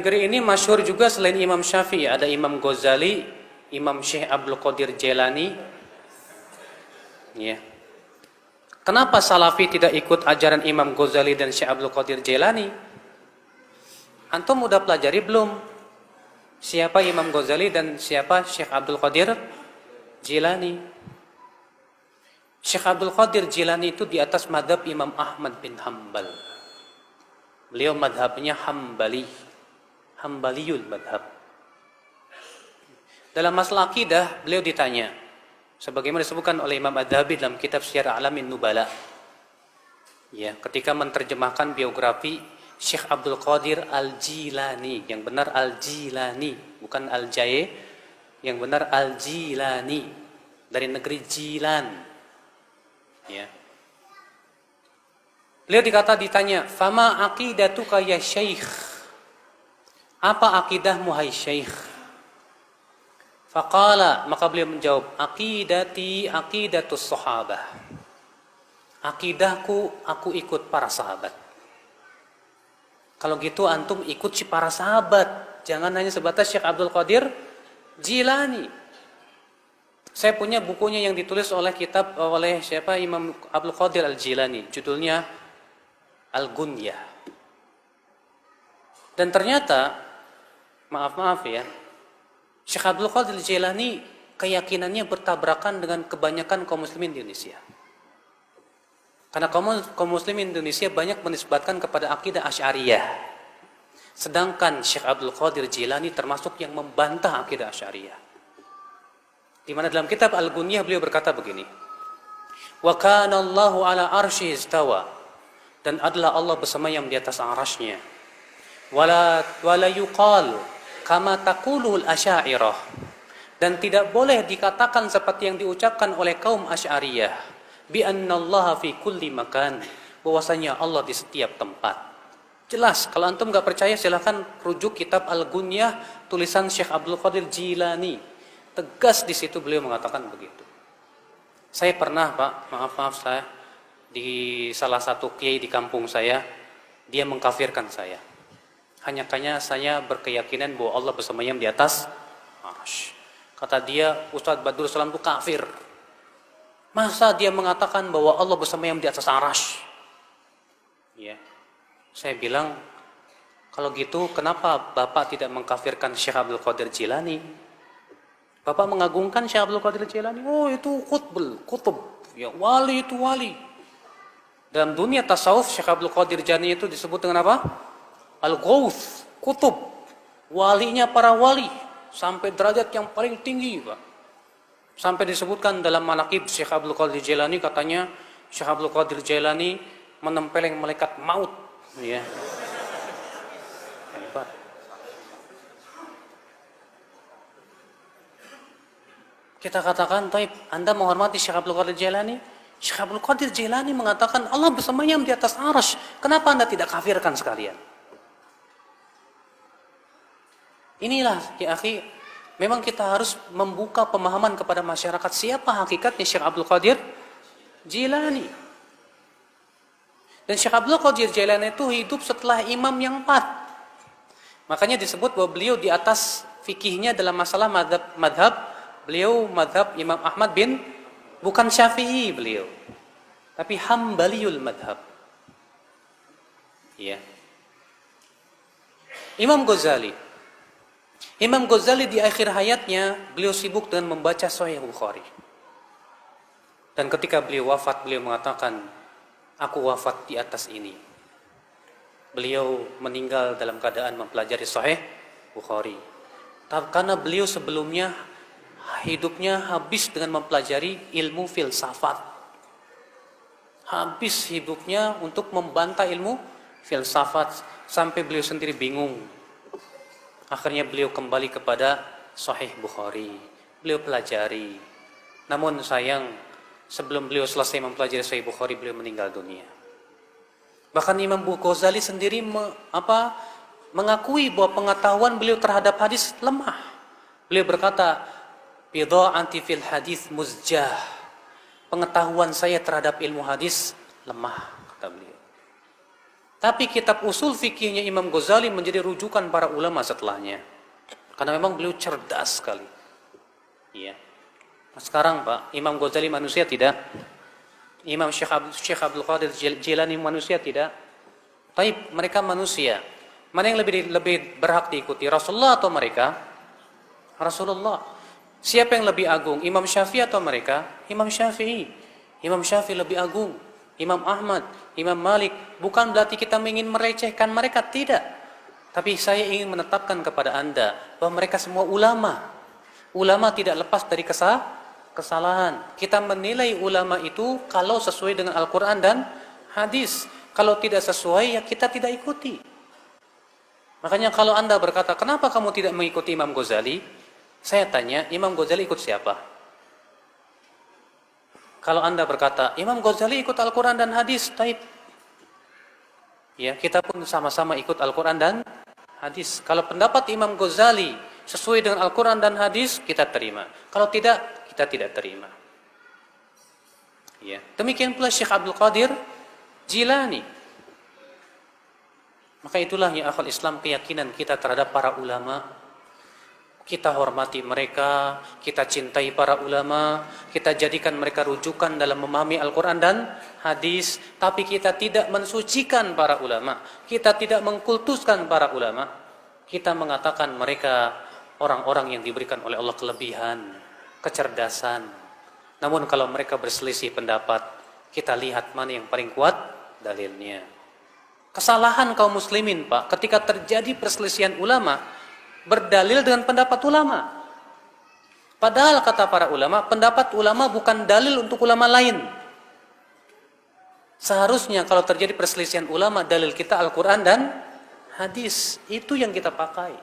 Negeri ini masyhur juga selain Imam Syafi'i, ada Imam Ghazali, Imam Syekh Abdul Qadir Jailani. Ya. Kenapa Salafi tidak ikut ajaran Imam Ghazali dan Syekh Abdul Qadir Jailani? Antum udah pelajari belum? Siapa Imam Ghazali dan siapa Syekh Abdul Qadir Jailani? Syekh Abdul Qadir Jailani itu di atas madhab Imam Ahmad bin Hanbal. Beliau madhabnya Hambaliyul madhab. Dalam masalah akidah, beliau ditanya, sebagaimana disebutkan oleh Imam Adz-Dzahabi dalam kitab Syiar A'lamin Nubala. Ya, ketika menerjemahkan biografi Syekh Abdul Qadir Al-Jilani, yang benar Al-Jilani, bukan Al-Jaye, yang benar Al-Jilani, dari negeri Jilan. Ya. Beliau ditanya, "Fama aqidatuka ya Syekh?" Apa akidahmu hai Syekh? Faqala, maka beliau menjawab, "Aqidati aqidatus sahabah." Akidahku, aku ikut para sahabat. Kalau gitu antum ikut si para sahabat, jangan hanya sebatas Syekh Abdul Qadir Jilani. Saya punya bukunya yang ditulis oleh siapa, Imam Abdul Qadir Al-Jilani, judulnya Al-Gunyah. Dan ternyata maaf ya, Syekh Abdul Qadir Jailani keyakinannya bertabrakan dengan kebanyakan kaum muslimin di Indonesia. Karena kaum muslimin Indonesia banyak menisbatkan kepada akidah Asy'ariyah. Sedangkan Syekh Abdul Qadir Jailani termasuk yang membantah akidah Asy'ariyah. Di mana dalam kitab Al-Gunyah beliau berkata begini, "Wa kana Allahu ala arsyihi istawa." Dan adalah Allah bersemayam di atas arasy-Nya. Wala yuqal kama taqulul asy'ariyah, dan tidak boleh dikatakan seperti yang diucapkan oleh kaum Asy'ariyah, bi annallaha fi kulli makan, bahwasanya Allah di setiap tempat. Jelas, kalau antum enggak percaya silahkan rujuk kitab Al-Gunyah tulisan Syekh Abdul Qadir Jilani. Tegas di situ beliau mengatakan begitu. Saya pernah, Pak, maaf saya di salah satu kiai di kampung saya, dia mengkafirkan saya. Hanya saya berkeyakinan bahwa Allah bersemayam di atas arsy. Kata dia, Ustadz Badrul Salam itu kafir. Masa dia mengatakan bahwa Allah bersemayam di atas arsy? Ya. Saya bilang, kalau gitu kenapa Bapak tidak mengkafirkan Syekh Abdul Qadir Jilani? Bapak mengagungkan Syekh Abdul Qadir Jilani. Oh, itu kutub. Ya, wali itu wali. Dalam dunia tasawuf, Syekh Abdul Qadir Jilani itu disebut dengan apa? Al-Ghauth, kutub, walinya para wali, sampai derajat yang paling tinggi, Pak. Sampai disebutkan dalam manaqib Syekh Abdul Qadir Jailani, katanya Syekh Abdul Qadir Jailani menempeleng malaikat maut, ya. Hebat. Kita katakan, "Taib, Anda menghormati Syekh Abdul Qadir Jailani?" Syekh Abdul Qadir Jailani mengatakan Allah bersemayam di atas arsy. Kenapa Anda tidak kafirkan sekalian? Inilah, ya akhi, memang kita harus membuka pemahaman kepada masyarakat siapa hakikatnya Syekh Abdul Qadir Jilani. Dan Syekh Abdul Qadir Jilani itu hidup setelah imam yang 4. Makanya disebut bahwa beliau di atas fikihnya dalam masalah madhab, beliau madhab Imam Ahmad bukan Syafi'i beliau, tapi Hambaliyul madhab. Ya. Imam Ghazali di akhir hayatnya beliau sibuk dengan membaca Sahih Bukhari. Dan ketika beliau wafat, beliau mengatakan, "Aku wafat di atas ini." Beliau meninggal dalam keadaan mempelajari Sahih Bukhari. Karena beliau sebelumnya hidupnya habis dengan mempelajari ilmu filsafat. Habis hidupnya untuk membantah ilmu filsafat sampai beliau sendiri bingung. Akhirnya beliau kembali kepada Sahih Bukhari. Beliau pelajari. Namun sayang, sebelum beliau selesai mempelajari Sahih Bukhari, beliau meninggal dunia. Bahkan Imam Ghazali sendiri mengakui bahwa pengetahuan beliau terhadap hadis lemah. Beliau berkata, "Bidha'ati fil hadis muzjah." Pengetahuan saya terhadap ilmu hadis lemah, kata beliau. Tapi kitab usul fikihnya Imam Ghazali menjadi rujukan para ulama setelahnya. Karena memang beliau cerdas sekali. Iya. Nah, sekarang Pak, Imam Ghazali manusia tidak? Imam Syekh Abdul Qadir Jilani manusia tidak? Tapi mereka manusia. Mana yang lebih berhak diikuti, Rasulullah atau mereka? Rasulullah. Siapa yang lebih agung, Imam Syafi'i atau mereka? Imam Syafi'i. Imam Syafi'i lebih agung. Imam Ahmad, Imam Malik. Bukan berarti kita ingin merecehkan mereka, tidak. Tapi saya ingin menetapkan kepada Anda bahwa mereka semua ulama. Ulama tidak lepas dari kesalahan. Kita menilai ulama itu kalau sesuai dengan Al-Quran dan hadis. Kalau tidak sesuai, ya kita tidak ikuti. Makanya kalau Anda berkata, kenapa kamu tidak mengikuti Imam Ghazali? Saya tanya, Imam Ghazali ikut siapa? Kalau Anda berkata, Imam Ghazali ikut Al-Quran dan hadis, taib. Ya, kita pun sama-sama ikut Al-Quran dan hadis. Kalau pendapat Imam Ghazali sesuai dengan Al-Quran dan hadis, kita terima. Kalau tidak, kita tidak terima. Ya. Demikian pula Syekh Abdul Qadir Jilani. Maka itulah ya akhwal Islam, keyakinan kita terhadap para ulama. Kita hormati mereka, kita cintai para ulama, kita jadikan mereka rujukan dalam memahami Al-Quran dan hadis. Tapi kita tidak mensucikan para ulama, kita tidak mengkultuskan para ulama. Kita mengatakan mereka orang-orang yang diberikan oleh Allah kelebihan, kecerdasan. Namun kalau mereka berselisih pendapat, kita lihat mana yang paling kuat dalilnya. Kesalahan kaum muslimin, Pak, ketika terjadi perselisihan ulama, berdalil dengan pendapat ulama. Padahal kata para ulama, pendapat ulama bukan dalil untuk ulama lain. Seharusnya kalau terjadi perselisihan ulama, dalil kita Al-Quran dan hadis. Itu yang kita pakai.